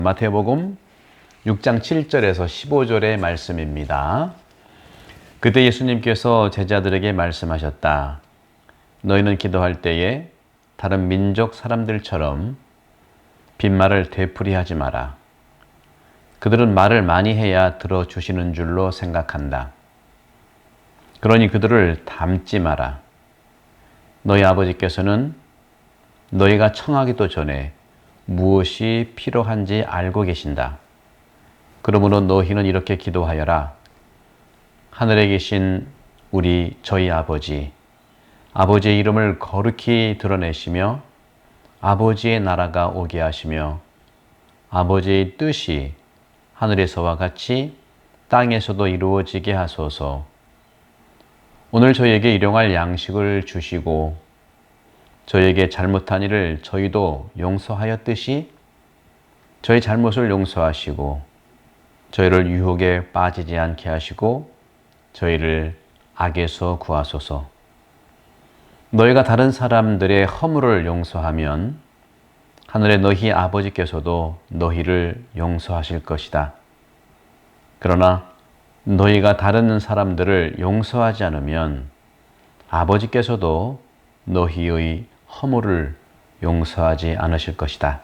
마태복음 6장 7절에서 15절의 말씀입니다. 그때 예수님께서 제자들에게 말씀하셨다. 너희는 기도할 때에 다른 민족 사람들처럼 빈말을 되풀이하지 마라. 그들은 말을 많이 해야 들어주시는 줄로 생각한다. 그러니 그들을 닮지 마라. 너희 아버지께서는 너희가 청하기도 전에 무엇이 필요한지 알고 계신다. 그러므로 너희는 이렇게 기도하여라. 하늘에 계신 저희 아버지, 아버지의 이름을 거룩히 드러내시며 아버지의 나라가 오게 하시며 아버지의 뜻이 하늘에서와 같이 땅에서도 이루어지게 하소서. 오늘 저희에게 일용할 양식을 주시고 저희에게 잘못한 일을 저희도 용서하였듯이 저희 잘못을 용서하시고 저희를 유혹에 빠지지 않게 하시고 저희를 악에서 구하소서. 너희가 다른 사람들의 허물을 용서하면 하늘의 너희 아버지께서도 너희를 용서하실 것이다. 그러나 너희가 다른 사람들을 용서하지 않으면 아버지께서도 너희의 허물을 용서하지 않으실 것이다.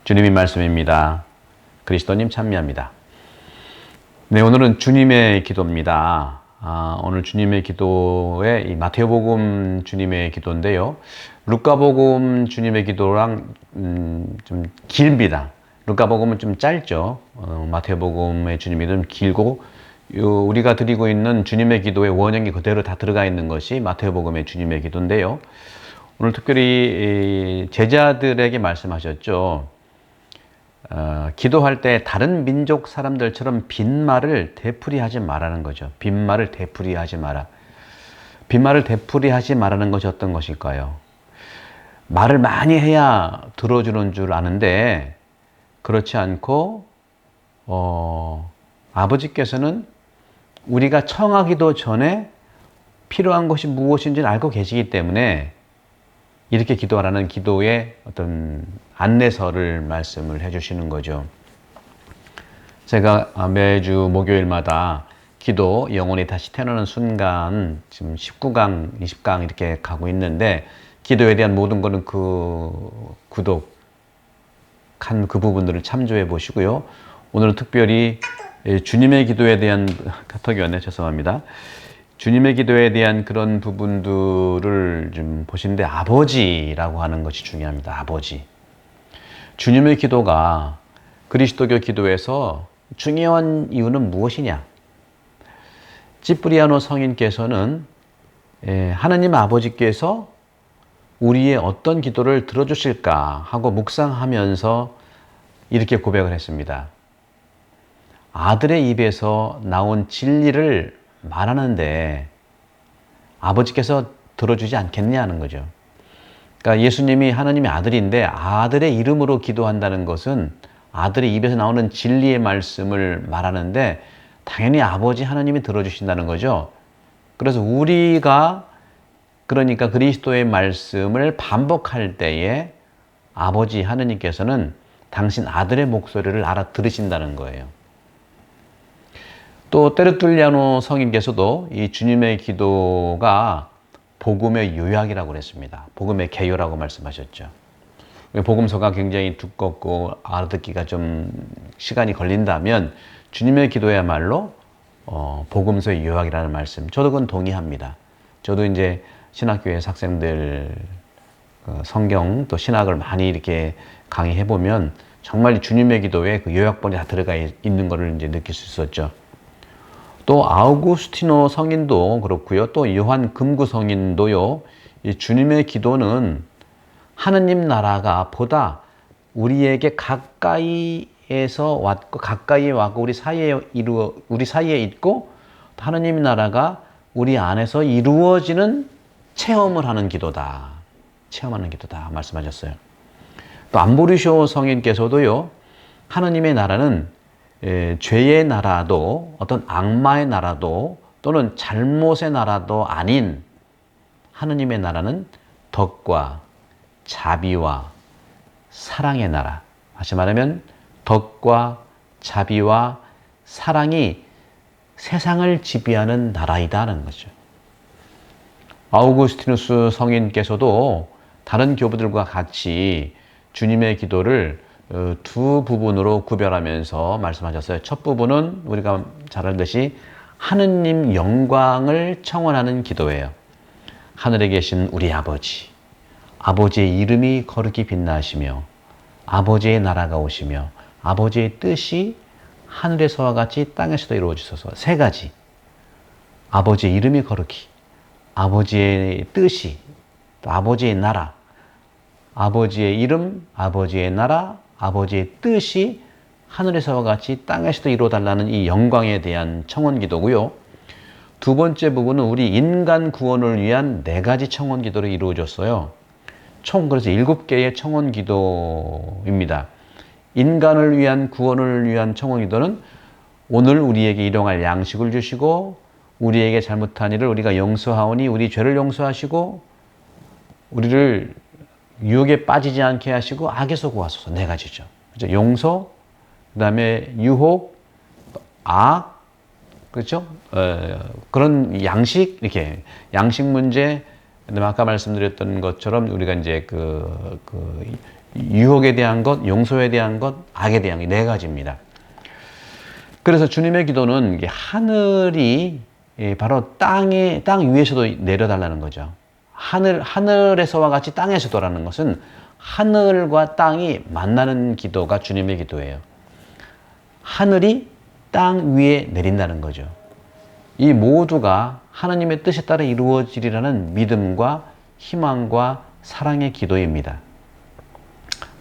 주님의 말씀입니다. 그리스도님 참여합니다. 네, 오늘은 주님의 기도입니다. 오늘 주님의 기도에 이 마태복음 주님의 기도인데요. 루카복음 주님의 기도랑 좀 깁니다. 루카복음은 좀 짧죠. 마태복음의 주님의 기도는 길고 우리가 드리고 있는 주님의 기도의 원형이 그대로 다 들어가 있는 것이 마태복음의 주님의 기도인데요. 오늘 특별히 제자들에게 말씀하셨죠. 기도할 때 다른 민족 사람들처럼 빈말을 되풀이하지 말라는 거죠. 빈말을 되풀이하지 마라. 빈말을 되풀이하지 말라는 것이 어떤 것일까요? 말을 많이 해야 들어주는 줄 아는데 그렇지 않고 아버지께서는 우리가 청하기도 전에 필요한 것이 무엇인지를 알고 계시기 때문에 이렇게 기도하라는 기도의 어떤 안내서를 말씀을 해주시는 거죠. 제가 매주 목요일마다 기도 영혼이 다시 태어나는 순간 지금 19강, 20강 이렇게 가고 있는데 기도에 대한 모든 거는 구독한 그 부분들을 참조해 보시고요. 오늘은 특별히 주님의 기도에 대한 카톡이 왔네. 죄송합니다. 주님의 기도에 대한 그런 부분들을 좀 보시는데 아버지라고 하는 것이 중요합니다. 아버지. 주님의 기도가 그리스도교 기도에서 중요한 이유는 무엇이냐? 지프리아노 성인께서는 하나님 아버지께서 우리의 어떤 기도를 들어주실까 하고 묵상하면서 이렇게 고백을 했습니다. 아들의 입에서 나온 진리를 말하는데 아버지께서 들어주지 않겠냐는 거죠. 그러니까 예수님이 하나님의 아들인데 아들의 이름으로 기도한다는 것은 아들의 입에서 나오는 진리의 말씀을 말하는데 당연히 아버지 하나님이 들어주신다는 거죠. 그래서 우리가 그러니까 그리스도의 말씀을 반복할 때에 아버지 하나님께서는 당신 아들의 목소리를 알아들으신다는 거예요. 또 테르툴리아노 성인께서도 이 주님의 기도가 복음의 요약이라고 그랬습니다. 복음의 개요라고 말씀하셨죠. 복음서가 굉장히 두껍고 알아듣기가 좀 시간이 걸린다면 주님의 기도야말로 복음서의 요약이라는 말씀. 저도 그건 동의합니다. 저도 이제 신학교의 학생들 성경 또 신학을 많이 이렇게 강의해 보면 정말 주님의 기도에 그 요약본이 다 들어가 있는 것을 이제 느낄 수 있었죠. 또 아우구스티노 성인도 그렇고요. 또 요한 금구 성인도요. 이 주님의 기도는 하느님 나라가 보다 우리에게 가까이에서 왔고 가까이 왔고 우리 사이에 있고 하느님 나라가 우리 안에서 이루어지는 체험을 하는 기도다. 체험하는 기도다 말씀하셨어요. 또 암보리쇼 성인께서도요. 하느님의 나라는 죄의 나라도 어떤 악마의 나라도 또는 잘못의 나라도 아닌 하느님의 나라는 덕과 자비와 사랑의 나라, 다시 말하면 덕과 자비와 사랑이 세상을 지배하는 나라이다라는 거죠. 아우구스티누스 성인께서도 다른 교부들과 같이 주님의 기도를 두 부분으로 구별하면서 말씀하셨어요. 첫 부분은 우리가 잘 알듯이 하느님 영광을 청원하는 기도예요. 하늘에 계신 우리 아버지, 아버지의 이름이 거룩히 빛나시며 아버지의 나라가 오시며 아버지의 뜻이 하늘에서와 같이 땅에서도 이루어지소서. 세 가지. 아버지의 이름이 거룩히, 아버지의 뜻이, 또 아버지의 나라, 아버지의 이름, 아버지의 나라, 아버지의 뜻이 하늘에서와 같이 땅에서도 이루어달라는 이 영광에 대한 청원 기도고요. 두 번째 부분은 우리 인간 구원을 위한 네 가지 청원 기도로 이루어졌어요. 총 그래서 7개의 청원 기도입니다. 인간을 위한 구원을 위한 청원 기도는 오늘 우리에게 일용할 양식을 주시고 우리에게 잘못한 일을 우리가 용서하오니 우리 죄를 용서하시고 우리를 유혹에 빠지지 않게 하시고 악에서 구하소서. 네 가지죠. 그렇죠? 용서, 그 다음에 유혹, 악, 그렇죠? 그런 양식, 이렇게 양식 문제, 그다음에 아까 말씀드렸던 것처럼 우리가 이제 유혹에 대한 것, 용서에 대한 것, 악에 대한 것, 네 가지입니다. 그래서 주님의 기도는 하늘이 바로 땅 위에서도 내려달라는 거죠. 하늘에서와 같이 땅에서도라는 것은 하늘과 땅이 만나는 기도가 주님의 기도예요. 하늘이 땅 위에 내린다는 거죠. 이 모두가 하나님의 뜻에 따라 이루어지리라는 믿음과 희망과 사랑의 기도입니다.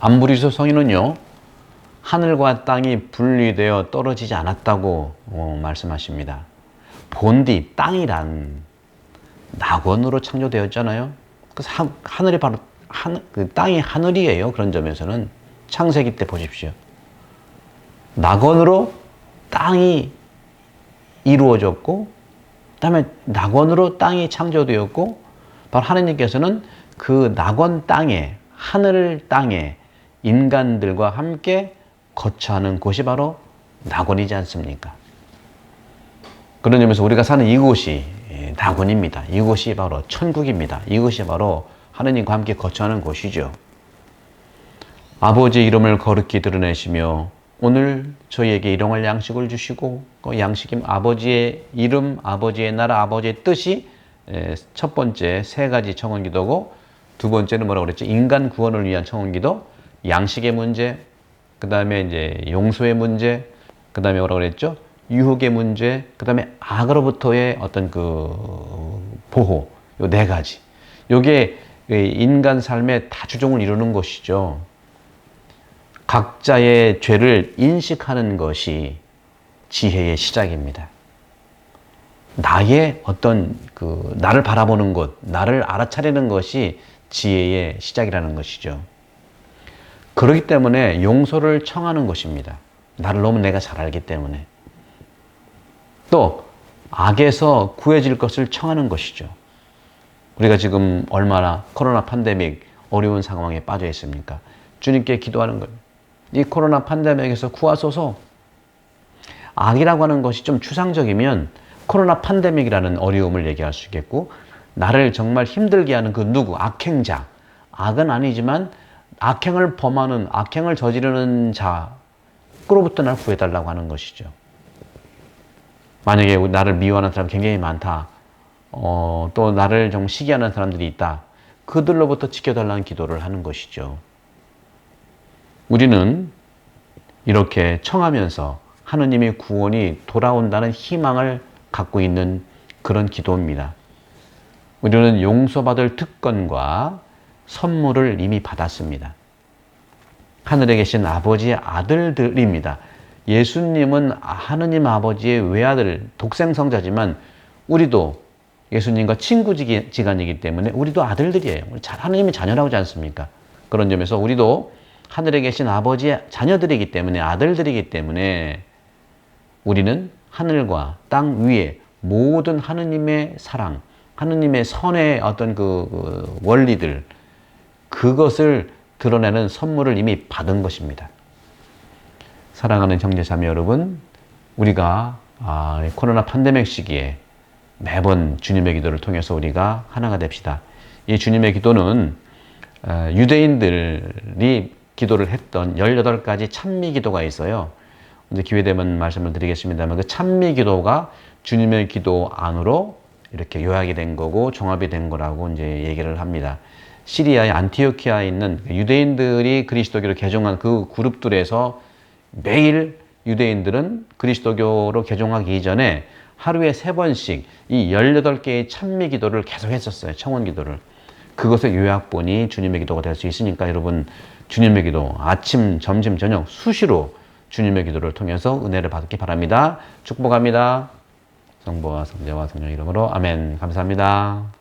암브리스 성인은요, 하늘과 땅이 분리되어 떨어지지 않았다고 말씀하십니다. 본디 땅이란 낙원으로 창조되었잖아요. 그래서 하늘이 바로 그 땅이 하늘이에요. 그런 점에서는 창세기 때 보십시오. 낙원으로 땅이 이루어졌고, 그다음에 낙원으로 땅이 창조되었고, 바로 하나님께서는 그 낙원 땅에, 하늘 땅에 인간들과 함께 거처하는 곳이 바로 낙원이지 않습니까? 그런 점에서 우리가 사는 이곳이 낙원입니다. 이곳이 바로 천국입니다. 이곳이 바로 하느님과 함께 거처하는 곳이죠. 아버지의 이름을 거룩히 드러내시며 오늘 저희에게 일용할 양식을 주시고 그 양식이 아버지의 이름, 아버지의 나라, 아버지의 뜻이 첫 번째 세 가지 청원 기도고 두 번째는 뭐라고 그랬죠? 인간 구원을 위한 청원 기도, 양식의 문제, 그 다음에 이제 용서의 문제, 그 다음에 뭐라고 그랬죠? 유혹의 문제, 그 다음에 악으로부터의 어떤 보호, 요 네 가지. 요게 인간 삶의 다주종을 이루는 것이죠. 각자의 죄를 인식하는 것이 지혜의 시작입니다. 나의 나를 바라보는 것, 나를 알아차리는 것이 지혜의 시작이라는 것이죠. 그렇기 때문에 용서를 청하는 것입니다. 나를 너무 내가 잘 알기 때문에. 또 악에서 구해질 것을 청하는 것이죠. 우리가 지금 얼마나 코로나 팬데믹 어려운 상황에 빠져 있습니까? 주님께 기도하는 거예요. 이 코로나 팬데믹에서 구하소서. 악이라고 하는 것이 좀 추상적이면 코로나 팬데믹이라는 어려움을 얘기할 수 있겠고, 나를 정말 힘들게 하는 그 누구, 악행자, 악은 아니지만 악행을 범하는, 악행을 저지르는 자로부터 날 구해달라고 하는 것이죠. 만약에 나를 미워하는 사람이 굉장히 많다. 또 나를 좀 시기하는 사람들이 있다. 그들로부터 지켜달라는 기도를 하는 것이죠. 우리는 이렇게 청하면서 하느님의 구원이 돌아온다는 희망을 갖고 있는 그런 기도입니다. 우리는 용서받을 특권과 선물을 이미 받았습니다. 하늘에 계신 아버지의 아들들입니다. 예수님은 하느님 아버지의 외아들, 독생성자지만 우리도 예수님과 친구지간이기 때문에 우리도 아들들이에요. 하느님의 자녀라고 하지 않습니까? 그런 점에서 우리도 하늘에 계신 아버지의 자녀들이기 때문에, 아들들이기 때문에 우리는 하늘과 땅 위에 모든 하느님의 사랑, 하느님의 선의 어떤 원리들, 그것을 드러내는 선물을 이미 받은 것입니다. 사랑하는 형제자매 여러분, 우리가 코로나 팬데믹 시기에 매번 주님의 기도를 통해서 우리가 하나가 됩시다. 이 주님의 기도는 유대인들이 기도를 했던 18가지 찬미 기도가 있어요. 이제 기회 되면 말씀을 드리겠습니다만 그 찬미 기도가 주님의 기도 안으로 이렇게 요약이 된 거고 종합이 된 거라고 이제 얘기를 합니다. 시리아의 안티오키아에 있는 유대인들이 그리스도교를 개종한 그 그룹들에서 매일 유대인들은 그리스도교로 개종하기 이전에 하루에 3번씩 이 18개의 찬미 기도를 계속 했었어요. 청원 기도를. 그것의 요약본이 주님의 기도가 될 수 있으니까 여러분 주님의 기도 아침, 점심, 저녁 수시로 주님의 기도를 통해서 은혜를 받기 바랍니다. 축복합니다. 성부와 성자와 성령 이름으로 아멘. 감사합니다.